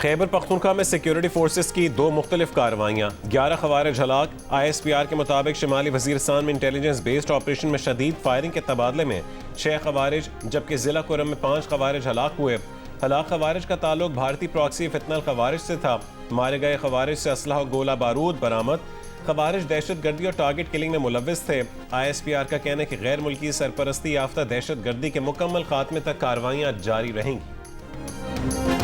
खैबर पख्तूनख्वा में security forces की दो मुख्तलिफ कार्रवाइयाँ, 11 खवारिज हलाक। ISPR के मुताबिक शिमाली वजीरिस्तान में इंटेलिजेंस बेस्ड ऑपरेशन में शदीद फायरिंग के तबादले में 6 खवारिज जबकि जिला कुरम में 5 खवारिज हलाक हुए। हलाक खवारिज का ताल्लुक भारतीय प्रॉक्सी फितनल खवारिज से था। मारे गए खवारिज से असलहा और गोला बारूद बरामद। खवारिज दहशत गर्दी और टारगेट किलिंग में मुलव्विस थे। ISPR का कहना है कि गैर मुल्की सरपरस्ती याफ्ता दहशत गर्दी के मुकम्मल खात्मे तक कार्रवाइयाँ जारी रहेंगी।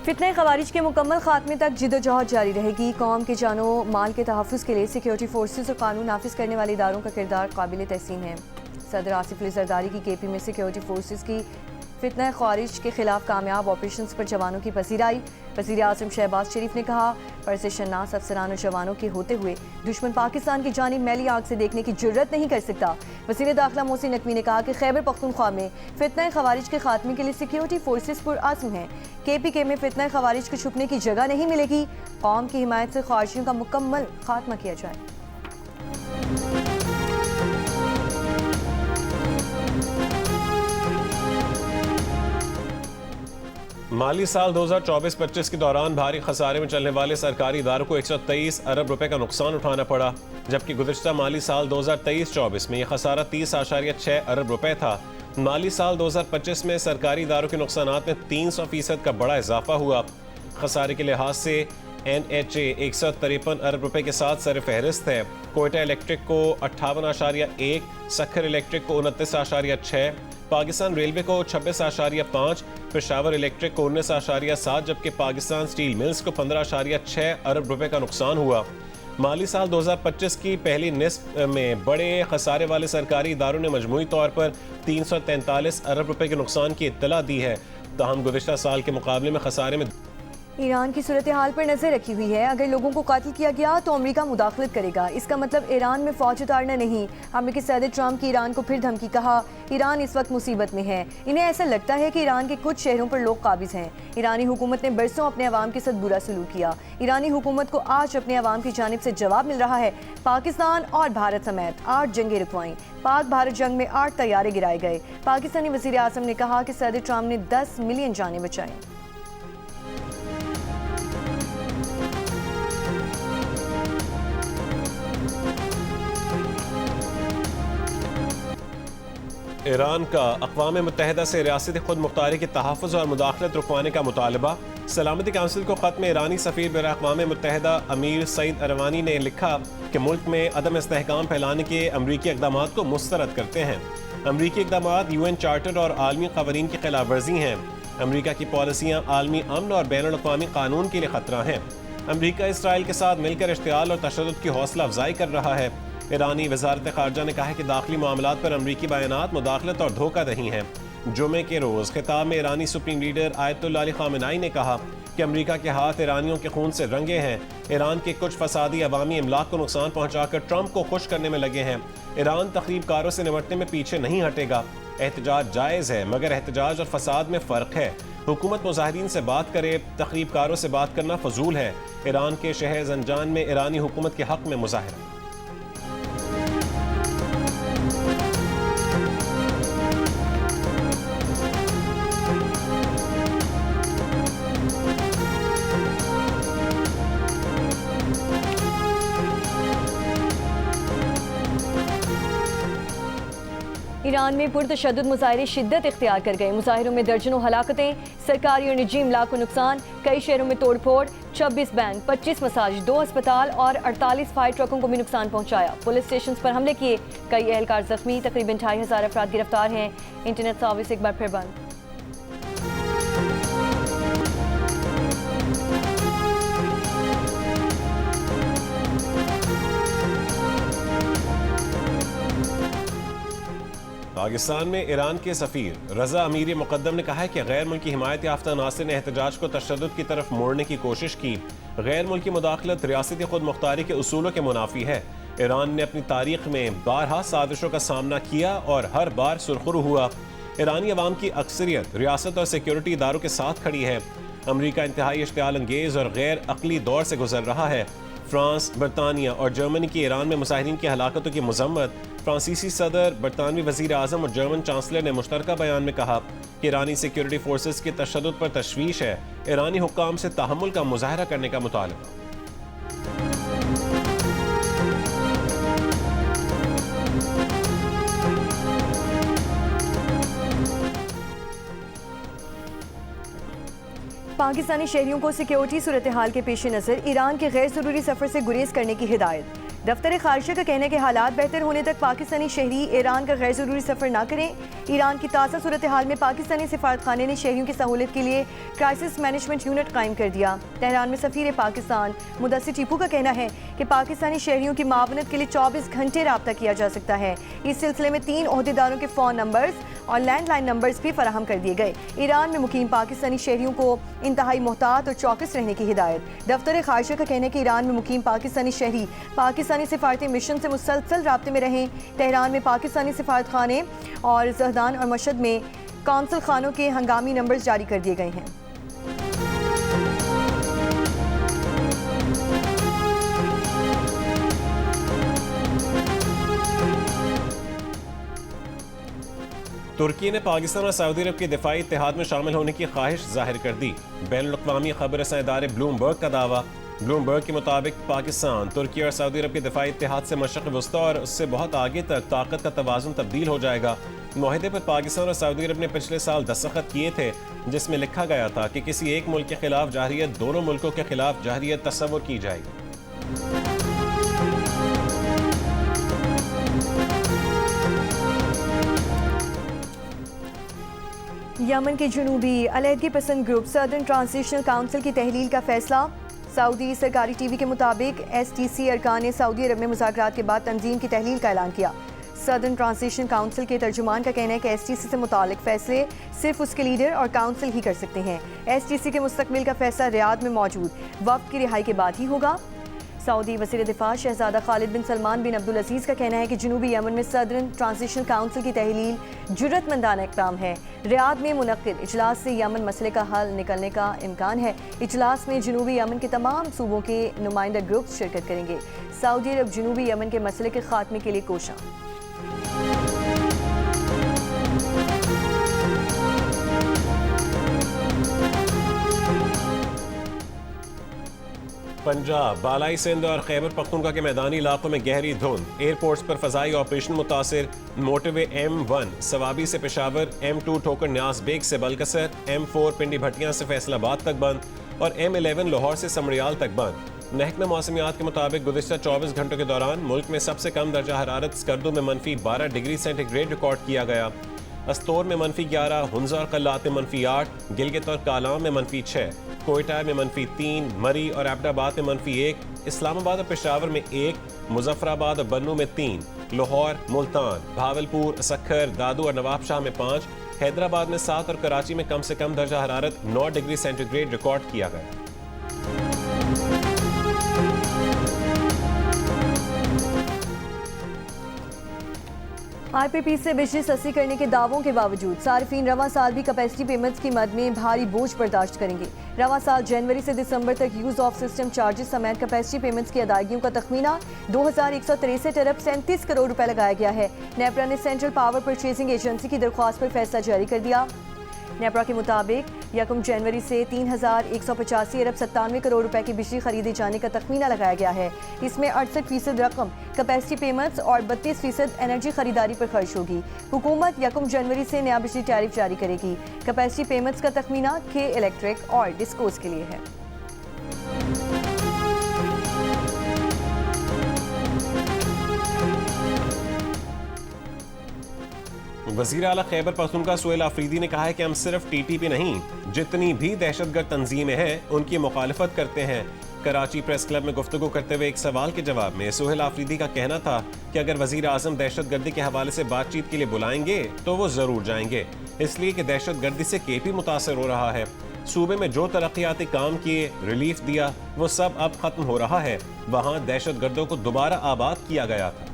फितने खवारिज के मुकम्मल खात्मे तक जिदोजहद जारी रहेगी। कौम के जानो माल के तहफ़्फ़ुज़ के लिए सिक्योरिटी फोर्सेस और कानून नाफिज करने वाले इदारों का किरदार काबिल तहसीन है। सदर आसिफ अली जरदारी की KP में सिक्योरिटी फोर्सेस की फितना ख्वारिज के खिलाफ कामयाब ऑपरेशन पर जवानों की पसीराई। वज़ीर आज़म शहबाज शरीफ ने कहा, परसेशनास अफसरान और जवानों के होते हुए दुश्मन पाकिस्तान की जानिब मैली आग से देखने की जुर्रत नहीं कर सकता। वज़ीर दाखिला मोहसिन नकवी ने कहा कि खैबर पख्तूनख्वा में फितना खवारिज के खात्मे के लिए सिक्योरिटी फोर्सेस पुरअज़्म हैं। KPK में फितना खवारिज को छुपने की जगह नहीं मिलेगी। कौम की हिमायत से ख्वारिजियों का मुकम्मल खात्मा किया जाए। माली साल 2024-25 के दौरान भारी खसारे में चलने वाले सरकारी इदारों को 123 अरब रुपए का नुकसान उठाना पड़ा, जबकि गुज़िश्ता माली साल 2023-24 में यह खसारा 30.6 अरब रुपए था। माली साल 2025 में सरकारी इदारों के नुकसानात में 300% का बड़ा इजाफा हुआ। खसारे के लिहाज से NHA 153 अरब रुपए के साथ सर फहरिस्त है। कोयटा इलेक्ट्रिक को 58.1, सखर इलेक्ट्रिक को 29.6, पाकिस्तान रेलवे को 26.5, पेशावर इलेक्ट्रिक को 19.7, जबकि पाकिस्तान स्टील मिल्स को 15.6 अरब रुपए का नुकसान हुआ। माली साल 2025 की पहली निस्फ में बड़े खसारे वाले सरकारी इदारों ने मजमूई तौर पर 343 अरब रुपए के नुकसान की इत्तला दी है। ताहम गुज़िश्ता साल के मुकाबले में खसारे में ईरान की सूरत हाल पर नजर रखी हुई है। अगर लोगों को कत्ल किया गया तो अमेरिका मुदाखलत करेगा। इसका मतलब ईरान में फौज उतारना नहीं। अमेरिकी सदर ट्रंप की ईरान को फिर धमकी, कहा ईरान इस वक्त मुसीबत में है। इन्हें ऐसा लगता है कि ईरान के कुछ शहरों पर लोग काबिज हैं। ईरानी हुकूमत ने बरसों अपने अवाम के साथ बुरा सलूक किया। ईरानी हुकूमत को आज अपने अवाम की जानिब से जवाब मिल रहा है। पाकिस्तान और भारत समेत 8 जंगें रुकवाईं। पाक भारत जंग में 8 तैयारे गिराए गए। पाकिस्तानी वज़ीर आज़म ने कहा कि सदर ट्रंप ने 10 मिलियन जानें बचाई। ईरान का अक़वाम मुत्तहिदा से रियासती खुद मुख्तारी के तहफ़्फ़ुज़ और मुदाखलत रुकवाने का मुतालबा। सलामती काउंसिल को ख़त में ईरानी सफ़ीर बराए अक़वाम मुत्तहिदा अमीर सईद अरवानी ने लिखा कि मुल्क में अदम इस्तेहकाम फैलाने के अमरीकी इक़दामात को मुस्तरद करते हैं। अमरीकी इक़दामात UN चार्टर और आलमी क़वानीन की खिलाफ वर्जी हैं। अमरीका की पॉलिसियाँ आलमी अमन और बैनुल अक़वामी कानून के लिए ख़तरा हैं। अमरीका इसराइल के साथ मिलकर इश्तिआल और तशद्दुद की हौसला अफजाई कर रहा है। ईरानी वज़ारत ख़ारजा ने कहा है कि दाखिली मामलात पर अमरीकी बयानात मुदाखलत और धोखा दही हैं। जुमे के रोज़ खिताब में ईरानी supreme leader Ayatollah Ali Khamenei ने कहा कि अमरीका के हाथ ईरानियों के खून से रंगे हैं। ईरान के कुछ फसादी अवामी इमलाक को नुकसान पहुँचाकर ट्रंप को खुश करने में लगे हैं। ईरान तख़रीबकारों से निपटने में पीछे नहीं हटेगा। एहतजाज जायज़ है, मगर एहतजाज और फसाद में फ़र्क है। हुकूमत मुजाहिरीन से बात करे, तख़रीबकारों से बात करना फजूल है। ईरान के शहर ज़ंजान में ईरानी हुकूमत के हक़ में मुजाहिरा। ईरान में पुरतशद्दुद मुजाहिरे शिद्दत इख्तियार कर गए। मुजाहिरों में दर्जनों हलाकतें, सरकारी और निजी इमलाक को नुकसान, कई शहरों में तोड़ फोड़, 26 बैंक, 25 मसाजिद, 2 अस्पताल और 48 फायर ट्रकों को भी नुकसान पहुंचाया। पुलिस स्टेशन पर हमले किए, कई एहलकार जख्मी, तकरीबन 2500 अफराद गिरफ्तार हैं। इंटरनेट सर्विस एक बार फिर बंद। पाकिस्तान में ईरान के सफ़ीर रज़ा अमीर मुक़द्दम ने कहा है कि गैर मुल्की हिमायत याफ्ता नासिर ने एहतजाज को तशद्दुद की तरफ मोड़ने की कोशिश की। गैर मुल्की मुदाखलत रियासती खुद मुख्तारी के उसूलों के मुनाफी है। ईरान ने अपनी तारीख में बारहा साजिशों का सामना किया और हर बार सुरखरू हुआ। ईरानी अवाम की अक्सरियत रियासत और सिक्योरिटी इदारों के साथ खड़ी है। अमरीका इंतहाई इश्तिआल अंगेज और गैर अक़ली दौर से गुजर रहा है। फ्रांस, बरतानिया और जर्मनी की ईरान में मुजाहिरीन की हलाकतों की मजम्मत। फ्रांसीसी सदर, बरतानवी वजीर आजम और जर्मन चांसलर ने मुश्तरका बयान में कहा कि ईरानी सिक्योरिटी फोर्सेस के तशद्दुद पर तशवीश है। ईरानी हुक्काम से तहम्मुल का मुजाहरा करने का मुतालबा। पाकिस्तानी शहरियों को सिक्योरिटी सूरत हाल के पेश नज़र ईरान के गैर ज़रूरी सफ़र से गुरेज करने की हिदायत। दफ्तर खारिजा का कहना है कि हालात बेहतर होने तक पाकिस्तानी शहरी ईरान का गैर ज़रूरी सफ़र ना करें। ईरान की ताज़ा सूरत हाल में पाकिस्तानी सिफारत खाने ने शहरियों की सहूलत के लिए क्राइसिस मैनेजमेंट यूनिट कायम कर दिया। तेहरान में सफ़ीर पाकिस्तान मुदस्सिर टीपू का कहना है कि पाकिस्तानी शहरियों की मावनत के लिए 24 घंटे रब्ता किया जा सकता है। इस सिलसिले में 3 ओहदेदारों के फ़ोन नंबर्स और लैंडलाइन नंबर्स भी फराहम कर दिए गए। ईरान में मुकीम पाकिस्तानी शहरियों को इंतहाई मोहतात और चौकस रहने की हिदायत। दफ्तर खारिजा का कहना है कि ईरान में मुकीम पाकिस्तानी शहरी पाकिस्तानी सिफारती मिशन से मुसलसल राब्ते में रहें। तेहरान में पाकिस्तानी सिफारत खाने और जहदान और मशहद में कौंसल खानों के हंगामी नंबर्स जारी कर दिए गए हैं। तुर्की ने पाकिस्तान और सऊदी अरब के दिफाई इत्तेहाद में शामिल होने की ख्वाहिश जाहिर कर दी। बैनुल-अक़वामी खबर रसां इदारे ब्लूमबर्ग का दावा। ब्लूमबर्ग के मुताबिक पाकिस्तान, तुर्की और सऊदी अरब के दिफाई इत्तेहाद से मशरिक़ वस्ता और उससे बहुत आगे तक ताकत का तवाज़ुन तब्दील हो जाएगा। मुआहदे पर पाकिस्तान और सऊदी अरब ने पिछले साल दस्तखत किए थे, जिसमें लिखा गया था कि किसी एक मुल्क के खिलाफ जाहिरियत दोनों मुल्कों के खिलाफ जाहिरियत तस्वुर की जाएगी। यमन के जनूबी अलहदगी पसंद ग्रुप सदर्न ट्रांजिशनल काउंसिल की तहलील का फैसला। सऊदी सरकारी टीवी के मुताबिक STC अरकान ने सऊदी अरब में मुज़ाकरात के बाद तंजीम की तहलील का ऐलान किया। सदर्न ट्रांजिशनल काउंसिल के तर्जुमान का कहना है कि STC से मुतालिक फैसले सिर्फ उसके लीडर और काउंसिल ही कर सकते हैं। STC के मुस्तकबिल का फैसला रियाद में मौजूद वफ्द की रिहाई के बाद ही होगा। सऊदी वज़ीर दिफा शहजादा खालिद बिन सलमान बिन अब्दुल अजीज़ का कहना है कि जनूबी यमन में सदर्न ट्रांजिशनल काउंसिल की तहलील जुर्रतमंदाना इक़दाम है। रियाद में मुनक़्क़िद इजलास से यमन मसले का हल निकलने का इम्कान है। इजलास में जनूबी यमन के तमाम सूबों के नुमाइंदा ग्रुप शिरकत करेंगे। सऊदी अरब जनूबी यमन के मसले के खात्मे के लिए कोशां। पंजाब, बालाई सिंध और खैबर पख्तूनख्वा के मैदानी इलाकों में गहरी धुंध। एयरपोर्ट्स पर फजाई ऑपरेशन मुतासिर। मोटरवे M1 सवाबी से पेशावर, M2 ठोकर न्यास बेग से बलकसर, M4 पिंडी भटियां से फैसलाबाद तक बंद और M11 लाहौर से समरियाल तक बंद। महकमा मौसमियात के मुताबिक गुज़िश्ता 24 घंटों के दौरान मुल्क में सबसे कम दर्जा हरारत स्कर्दू में -12 डिग्री सेंटीग्रेड रिकॉर्ड किया गया। अस्तोर में -11, हुंजा और कल्लात में -8, गिलगित और कालाम में -6, कोयटा में -3, मरी और एबटाबाद में -1, इस्लामाबाद और पेशावर में 1, मुजफ्फराबाद और बन्नू में 3, लाहौर, मुल्तान, भावलपुर, सक्खर, दादू और नवाबशाह में 5, हैदराबाद में 7 और कराची में कम से कम दर्जा हरारत 9 डिग्री सेंटीग्रेड रिकॉर्ड किया गया। IPP से बिजली सस्ती करने के दावों के बावजूद सार्फिन रवां साल भी कैपेसिटी पेमेंट्स की मद में भारी बोझ बर्दाश्त करेंगे। रवां साल जनवरी से दिसंबर तक यूज ऑफ सिस्टम चार्जेस समेत कैपेसिटी पेमेंट्स की अदायगियों का तखमीना 2163 अरब 37 करोड़ रुपए लगाया गया है। नेपरा ने सेंट्रल पावर परचेजिंग एजेंसी की दरख्वास्त पर फैसला जारी कर दिया। नेपरा के मुताबिक 1 जनवरी से 3185 अरब 97 करोड़ रुपए की बिजली खरीदे जाने का तखमीना लगाया गया है। इसमें 68% रकम कैपेसिटी पेमेंट्स और 32% एनर्जी खरीदारी पर खर्च होगी। हुकूमत 1 जनवरी से नया बिजली टैरिफ जारी करेगी। कैपेसिटी पेमेंट्स का तखमीना के इलेक्ट्रिक और डिस्कोस के लिए है। वज़ीर आला खैबर पख्तूनख्वा सुहेल आफरीदी ने कहा है कि हम सिर्फ TTP नहीं, जितनी भी दहशतगर्द तंजीमें हैं उनकी मुखालफत करते हैं। कराची प्रेस क्लब में गुफ्तगू करते हुए एक सवाल के जवाब में सुहेल आफरीदी का कहना था कि अगर वज़ीर आज़म दहशतगर्दी के हवाले से बातचीत के लिए बुलाएंगे तो वो ज़रूर जाएंगे, इसलिए कि दहशतगर्दी से KP मुतासर हो रहा है। सूबे में जो तरक्याती काम किए, रिलीफ दिया, वो सब अब खत्म हो रहा है। वहाँ दहशतगर्दों को दोबारा आबाद किया गया था।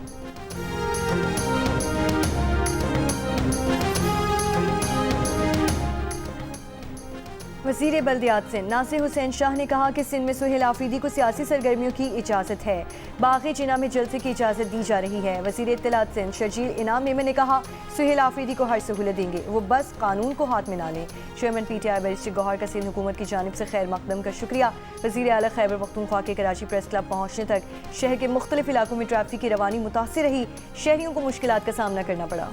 वज़ीर बल्दियात सिंध नासिर हुसैन शाह ने कहा कि सिंध में सुहेल आफरीदी को सियासी सरगर्मियों की इजाज़त है। बागी जिना में जलसे की इजाज़त दी जा रही है। वज़ीर इत्तलात सिंध शर्जील इनाम मेमन ने कहा सुहेल आफरीदी को हर सहूलत देंगे, वो बस कानून को हाथ में ना लें। चेयरमैन PTI बैरिस्टर गौहर का सिंध हुकूमत की जानिब से खैर मकदम का शुक्रिया। वज़ीर आला खैबर पख्तूनख्वा के कराची प्रेस क्लब पहुँचने तक शहर के मुख्तलिफ इलाकों में ट्रैफिक की रवानी मुतासिर रही, शहरियों को मुश्किलात का सामना करना पड़ा।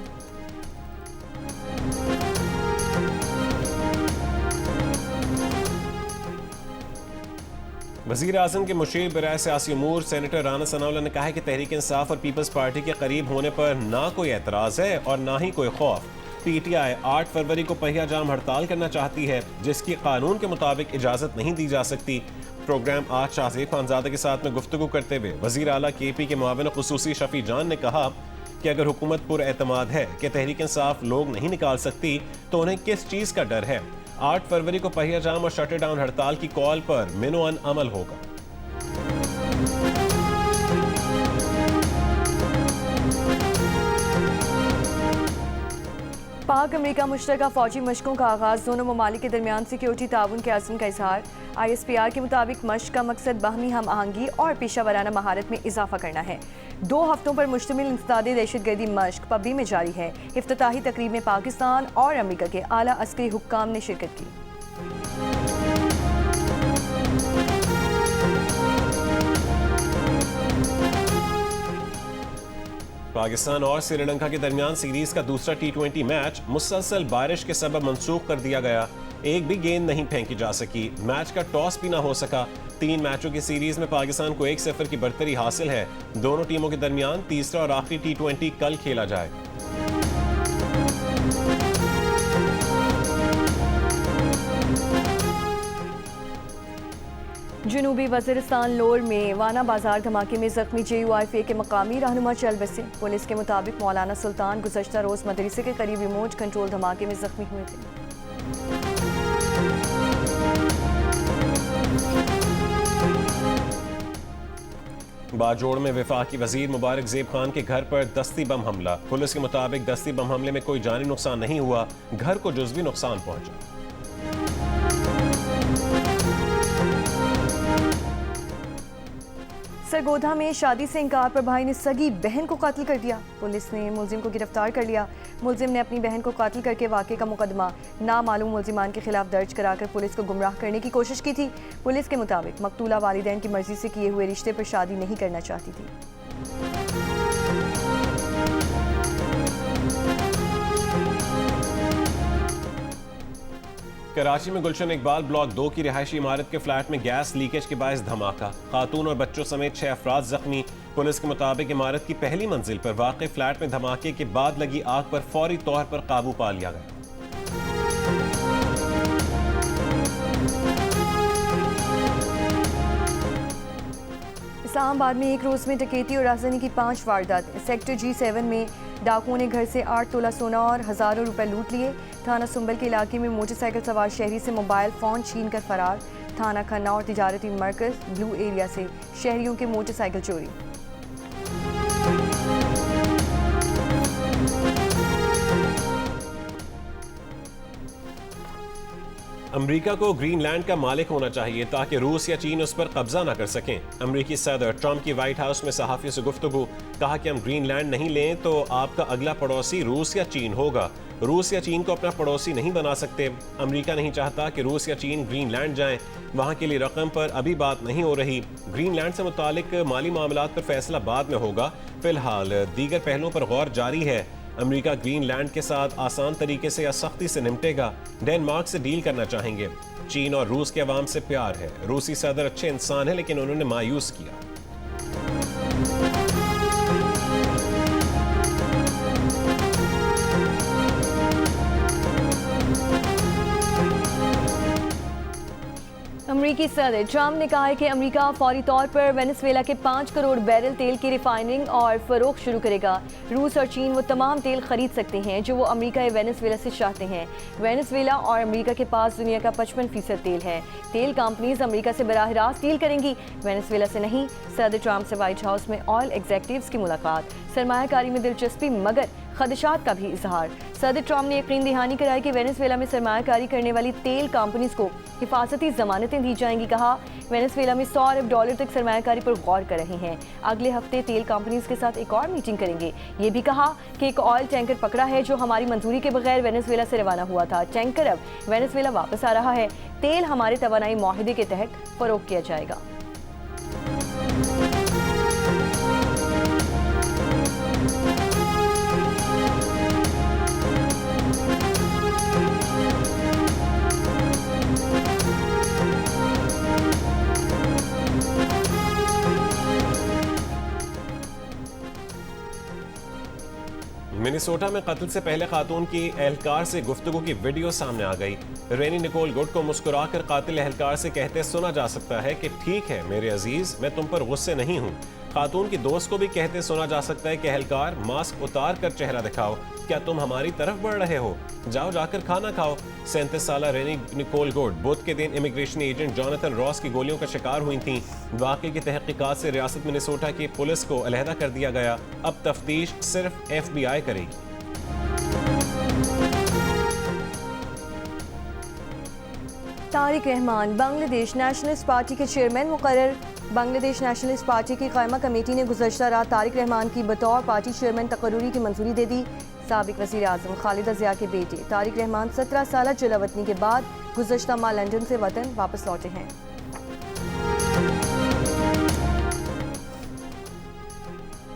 वज़ीर आज़म के मुशीर बराए सियासी अमूर सेनेटर राना सनाउल्लाह ने कहा है कि तहरीक इंसाफ और पीपल्स पार्टी के करीब होने पर ना कोई एतराज़ है और ना ही कोई खौफ। PTI 8 फरवरी को पहिया जाम हड़ताल करना चाहती है, जिसकी कानून के मुताबिक इजाज़त नहीं दी जा सकती। प्रोग्राम आज शाहज़ेब खानज़ादा के साथ में गुफ्तगू करते हुए वज़ीर आला KP के मुआविन खुसूसी शफी जान ने कहा कि अगर हुकूमत पुरएतमाद है कि तहरीक इंसाफ लोग नहीं निकाल सकती तो उन्हें किस चीज़ का डर है। 8 फरवरी को पहिया जाम और शटर डाउन हड़ताल की कॉल पर मिनोअन अमल होगा। पाक अमेरिका मुश्तरका फौजी मशकों का आगाज़, दोनों ममालिक के दरमियान सिक्योरिटी ताउन के अज़्म का इजहार। ISPR के मुताबिक मश्क का मकसद बाहमी हम आहंगी और पेशा वराना महारत में इजाफा करना है। 2 हफ्तों पर मुश्तमिल इंसदादी दहशतगर्दी मश्क पबी में जारी है। इफ्तिताही तकरीब में पाकिस्तान और अमेरिका के आला अस्करी हुक्काम ने शिरकत की। पाकिस्तान और श्रीलंका के दरमियान सीरीज का दूसरा T20 मैच मुसलसल बारिश के सबब मंसूख कर दिया गया। एक भी गेंद नहीं फेंकी जा सकी, मैच का टॉस भी ना हो सका। 3 मैचों की सीरीज में पाकिस्तान को 1-0 की बढ़तरी हासिल है। दोनों टीमों के दरमियान तीसरा और आखिरी T20 कल खेला जाएगा। जनूबी वज़ीरिस्तान लोर में वाना बाजार धमाके में जख्मी JUIFA के मकामी रहनुमा चल बसे। पुलिस के मुताबिक मौलाना सुल्तान गुज़श्ता रोज़ मदरसे के करीब रिमोट कंट्रोल धमाके में जख्मी हुए थे। बाजोड़ में वफाकी वजीर मुबारक ज़ेब खान के घर पर दस्ती बम हमला। पुलिस के मुताबिक दस्ती बम हमले में कोई जानी नुकसान नहीं हुआ, घर को जुज़वी नुकसान पहुंचा। सरगोधा में शादी से इनकार पर भाई ने सगी बहन को कातिल कर दिया। पुलिस ने मुलजिम को गिरफ्तार कर लिया। मुलजिम ने अपनी बहन को कातिल करके वाक़े का मुकदमा नामालूम मुलजिमान के खिलाफ दर्ज कराकर पुलिस को गुमराह करने की कोशिश की थी। पुलिस के मुताबिक मकतूला वालिदैन की मर्जी से किए हुए रिश्ते पर शादी नहीं करना चाहती थी। कराची में गुलशन इकबाल ब्लॉक 2 की रिहायशी इमारत के फ्लैट में गैस लीकेज के बायस धमाका, खातून और बच्चों समेत 6 अफराद जख्मी। पुलिस के मुताबिक इमारत की पहली मंजिल पर वाक़ फ्लैट में धमाके के बाद लगी आग पर फौरी तौर पर काबू पा लिया गया। इस्लामाबाद में एक रोज़ में डकैती और राजधानी की 5 वारदात। सेक्टर G7 में डाकुओं ने घर से 8 तोला सोना और हज़ारों रुपए लूट लिए। थाना सुंबल के इलाके में मोटरसाइकिल सवार शहरी से मोबाइल फ़ोन छीन कर फरार। थाना खन्ना और तिजारती मरकज़ ब्लू एरिया से शहरियों के मोटरसाइकिल चोरी। अमेरिका को ग्रीनलैंड का मालिक होना चाहिए ताकि रूस या चीन उस पर कब्जा न कर सकें। अमेरिकी सदर ट्रंप की व्हाइट हाउस में सहाफ़ियों से गुफ्तगू, कहा कि हम ग्रीनलैंड नहीं लें तो आपका अगला पड़ोसी रूस या चीन होगा। रूस या चीन को अपना पड़ोसी नहीं बना सकते। अमेरिका नहीं चाहता कि रूस या चीन ग्रीनलैंड जाएं। वहाँ के लिए रकम पर अभी बात नहीं हो रही। ग्रीनलैंड से मुतालिक माली मामलात पर फैसला बाद में होगा। फिलहाल दीगर पहलुओं पर गौर जारी है। अमेरिका ग्रीनलैंड के साथ आसान तरीके से या सख्ती से निपटेगा। डेनमार्क से डील करना चाहेंगे। चीन और रूस के अवाम से प्यार है। रूसी सदर अच्छे इंसान है लेकिन उन्होंने मायूस किया। अमेरिकी सदर ट्रंप ने कहा है कि अमेरिका फौरी तौर पर वेनेजुएला के 5 करोड़ बैरल तेल की रिफाइनिंग और फरोख्त शुरू करेगा। रूस और चीन वो तमाम तेल खरीद सकते हैं जो वो अमेरिका या वेनेजुएला से चाहते हैं। वेनेजुएला और अमेरिका के पास दुनिया का 55% तेल है। तेल कंपनीज अमेरिका से बराह रास्त डील करेंगी, वेनेजुएला से नहीं। सदर ट्रंप से व्हाइट हाउस में ऑयल एग्जेक्टिव्स की मुलाकात। सरमायाकारी में दिलचस्पी मगर खदशात का भी इजहार। सदर ट्रम्प ने यकीन दहानी कराई कि वेनेजुएला में सरमायाकारी करने वाली तेल कंपनीज को हिफाजती जमानतें दी जाएंगी। कहा वेनेजुएला में $100 अरब तक सरमायाकारी पर गौर कर रहे हैं। अगले हफ्ते तेल कंपनीज के साथ एक और मीटिंग करेंगे। ये भी कहा कि एक ऑयल टैंकर पकड़ा है जो हमारी मंजूरी के बगैर वेनेजुएला से रवाना हुआ था। टैंकर अब वेनेजुएला वापस आ रहा है। तेल हमारे तवानाई मुआहदे के तहत फरोख्त किया जाएगा। मिनेसोटा में कत्ल से पहले खातून की एहलकार से गुफ्तगू की वीडियो सामने आ गई। रेनी निकोल गुड को मुस्कुराकर कातिल एहलकार से कहते सुना जा सकता है कि ठीक है मेरे अजीज, मैं तुम पर गुस्से नहीं हूँ। खातून की दोस्त को भी कहते सुना जा सकता है कि एहलकार मास्क उतार कर चेहरा दिखाओ, क्या तुम हमारी तरफ बढ़ रहे हो, जाओ जाकर खाना खाओ। 37 साल रेनी निकोल गुड बुध के दिन इमिग्रेशन एजेंट जॉनथन रॉस की गोलियों का शिकार हुई थीं। वाक़े की तहकीकात से रियासत मिनेसोटा की पुलिस को अलहदा कर दिया गया। अब तफ्तीश सिर्फ FBI करेगी। तारिक रहमान बांग्लादेश नेशनलिस्ट पार्टी के चेयरमैन मुकर्रर। बांग्लादेश नेशनलिस्ट पार्टी की कायमा कमेटी ने गुज़श्ता रात तारिक रहमान की बतौर पार्टी चेयरमैन तकर्रुरी की मंजूरी दे दी। साबिक वज़ीर आज़म खालिदा ज़िया के बेटे तारिक रहमान 17 साल जलावतनी के बाद गुज़श्ता माह लंदन से वतन वापस लौटे हैं।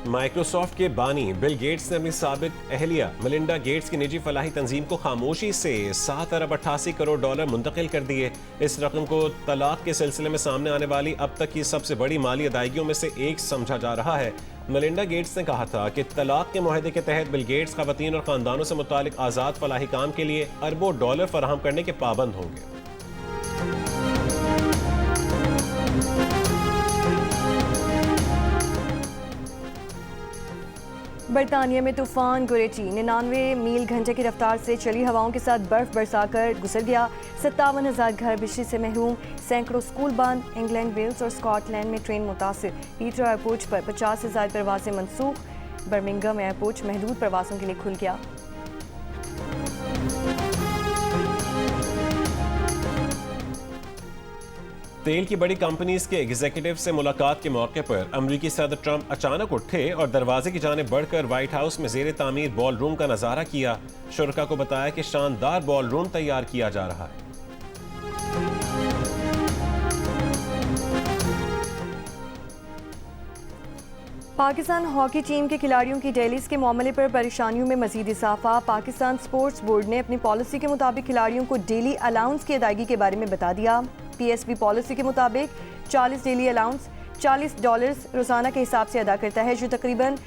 माइक्रोसॉफ्ट के बानी बिल गेट्स ने अपनी साबिक अहलिया मेलिंडा गेट्स की निजी फलाही तंजीम को खामोशी से $7 अरब 88 करोड़ मुंतकिल कर दिए। इस रकम को तलाक के सिलसिले में सामने आने वाली अब तक की सबसे बड़ी माली अदायगियों में से एक समझा जा रहा है। मेलिंडा गेट्स ने कहा था कि तलाक के मुआहदे के तहत बिल गेट्स ख़वातीन और ख़ानदानों से मुतालिक आज़ाद फलाही काम के लिए अरबों डॉलर फराहम करने के पाबंद होंगे। बरतानिया में तूफान गुरेटी 99 मील घंटे की रफ्तार से चली हवाओं के साथ बर्फ बरसाकर गुजर गया। 57,000 घर बिजली से महरूम, सैकड़ों स्कूल बंद। इंग्लैंड, वेल्स और स्कॉटलैंड में ट्रेन मुतासिर। हीथ्रो एयरपोर्ट पर 50,000 परवाजें मनसूख। बर्मिंघम एयरपोर्ट महदूद प्रवासों के लिए खुल गया। तेल की बड़ी कंपनीज के एग्जीक्यूटिव से मुलाकात के मौके पर अमरीकी सदर ट्रंप अचानक उठे और दरवाजे की जानिब बढ़कर व्हाइट हाउस में ज़ेरे तामीर बॉल रूम का नजारा किया। शुरका को बताया कि शानदार बॉल रूम तैयार किया जा रहा है। पाकिस्तान हॉकी टीम के खिलाड़ियों की डेलीज के मामले पर परेशानियों में मजीद इजाफा। पाकिस्तान स्पोर्ट्स बोर्ड ने अपनी पॉलिसी के मुताबिक खिलाड़ियों को डेली अलाउंस की अदायगी के बारे में बता दिया। PSB पॉलिसी के मुताबिक 40 डेली अलाउंस $40 रोजाना के हिसाब से अदा करता है, जो तकरीबन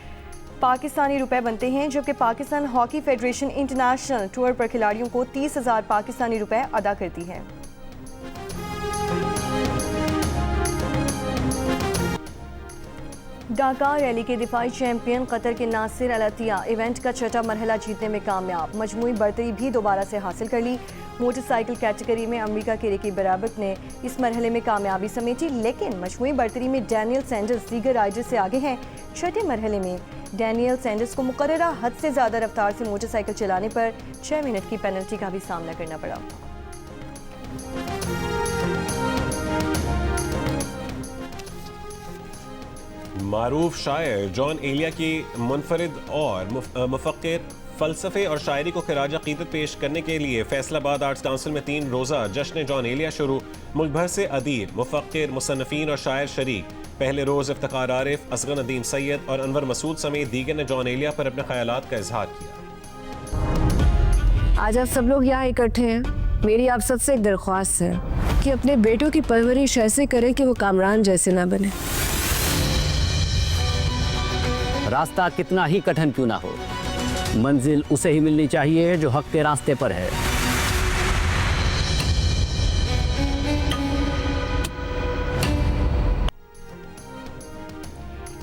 पाकिस्तानी रुपए बनते हैं, जबकि Pakistan hockey federation international tour पर खिलाड़ियों को 30,000 पाकिस्तानी रुपए अदा करती है। ढाका रैली के दिफाई चैंपियन कतर के नासिर अल अतिया इवेंट का छठा मरहला जीतने में कामयाब। मजमूई बरतरी भी दोबारा से हासिल कर ली। मोटरसाइकिल कैटेगरी में अमेरिका के रिकी बराबत ने इस मरहले में कामयाबी समेटी, लेकिन मजमूई बरतरी में डैनियल सैंडर्स दीगर राइडर से आगे हैं। छठे मरहले में डैनियल सैंडर्स को मुकर्ररा हद से ज़्यादा रफ्तार से मोटरसाइकिल चलाने पर 6 मिनट की पेनल्टी का भी सामना करना पड़ा। मारूफ शायर जॉन एलिया की मुनफरिद और मुफक्किर फ़लसफ़े और शायरी को खिराज अक़ीदत पेश करने के लिए फैसलाबाद आर्ट्स काउंसिल में 3 रोज़ा जश्न जॉन एलिया शुरू। मुल्क भर से अदीब, मुफक्किर, मुसन्निफ़ीन और शायर शरीक। पहले रोज़ इफ्तिखार आरिफ, असगर नदीम सैयद और अनवर मसूद समेत दीगर ने जॉन एलिया पर अपने ख्यालात का इजहार किया। आज आप सब लोग यहाँ इकट्ठे हैं। मेरी आप सबसे एक दरख्वास्त है कि अपने बेटों की परवरिश ऐसे करें कि वो कामरान जैसे ना बने। रास्ता कितना ही कठिन क्यों ना हो, मंजिल उसे ही मिलनी चाहिए जो हक के रास्ते पर है।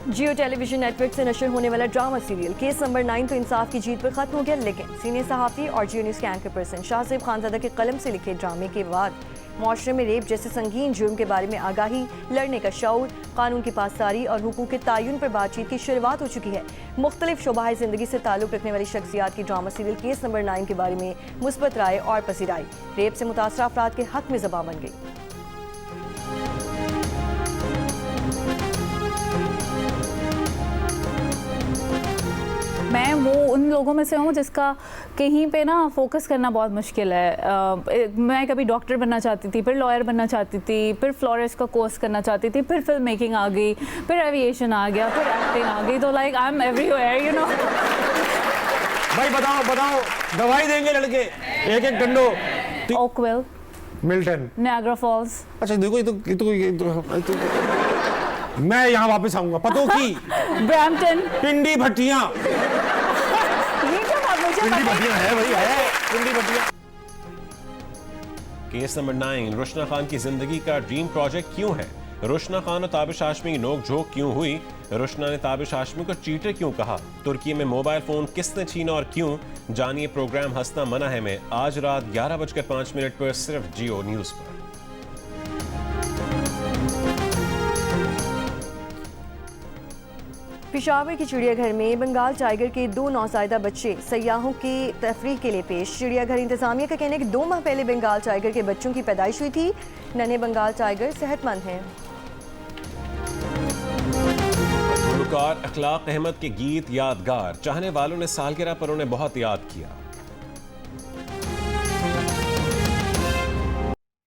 जियो टेलीविजन नेटवर्क से नशर होने वाला ड्रामा सीरियल केस नंबर 9 तो इंसाफ की जीत पर खत्म हो गया, लेकिन सीनियर सहाफ़ी और जियो न्यूज़ के एंकर पर्सन शाहज़ेब खानज़ादा के कलम से लिखे ड्रामे के बाद मुआशरे में रेप जैसे संगीन जुर्म के बारे में आगाही, लड़ने का शऊर, कानून की पासदारी और हुकूक के तायुन पर बातचीत की शुरुआत हो चुकी है। मुख्तलिफ शोबाए ज़िंदगी से ताल्लुक़ रखने वाली शख्सियात की ड्रामा सीरियल केस नंबर 9 के बारे में मुस्बत राय और पसीराई। रेप से मुतासरा अफराद के हक में ज़बान बन गई। मैं वो उन लोगों में से हूँ जिसका कहीं पे ना फोकस करना बहुत मुश्किल है। मैं कभी डॉक्टर बनना चाहती थी, फिर लॉयर बनना चाहती थी, फिर फ्लोरिस्ट का कोर्स करना चाहती थी, फिर फिल्म मेकिंग आ गई, फिर एविएशन आ गया, फिर एक्टिंग आ गई। तो like I am everywhere, you know. भाई बताओ बताओ, दवाई देंगे लड़के एक एक डंडो। Oakville, Milton, Niagara Falls. अच्छा देखो ये तो मैं यहाँ वापस आऊंगा। पतों की, ब्रैम्पटन, पिंडी भट्टियां। ये क्या बात मुझे पिंडी पता ही भट्टियां है भाई, है पिंडी भट्टियां। केस नंबर 9, रोशना खान की जिंदगी का ड्रीम प्रोजेक्ट क्यों है? रोशना खान और ताबिश हाशमी की नोक-झोंक क्यों हुई? रोशना ने ताबिश हाशमी को चीटर क्यों कहा? तुर्की में मोबाइल फोन किसने छीना और क्यों? जानिए प्रोग्राम हंसना मना है में आज रात 11:05 पर सिर्फ जियो न्यूज पर। पेशावर की चिड़ियाघर में बंगाल टाइगर के 2 नौज़ायदा बच्चे सयाहों की तफरीह के लिए पेश। चिड़ियाघर इंतजामिया का कहना है कि 2 माह पहले बंगाल टाइगर के बच्चों की पैदाइश हुई थी। नन्हे बंगाल टाइगर सेहतमंद हैं। गुलकार अखलाक अहमद के गीत यादगार, चाहने वालों ने सालगिरह पर उन्हें बहुत याद किया।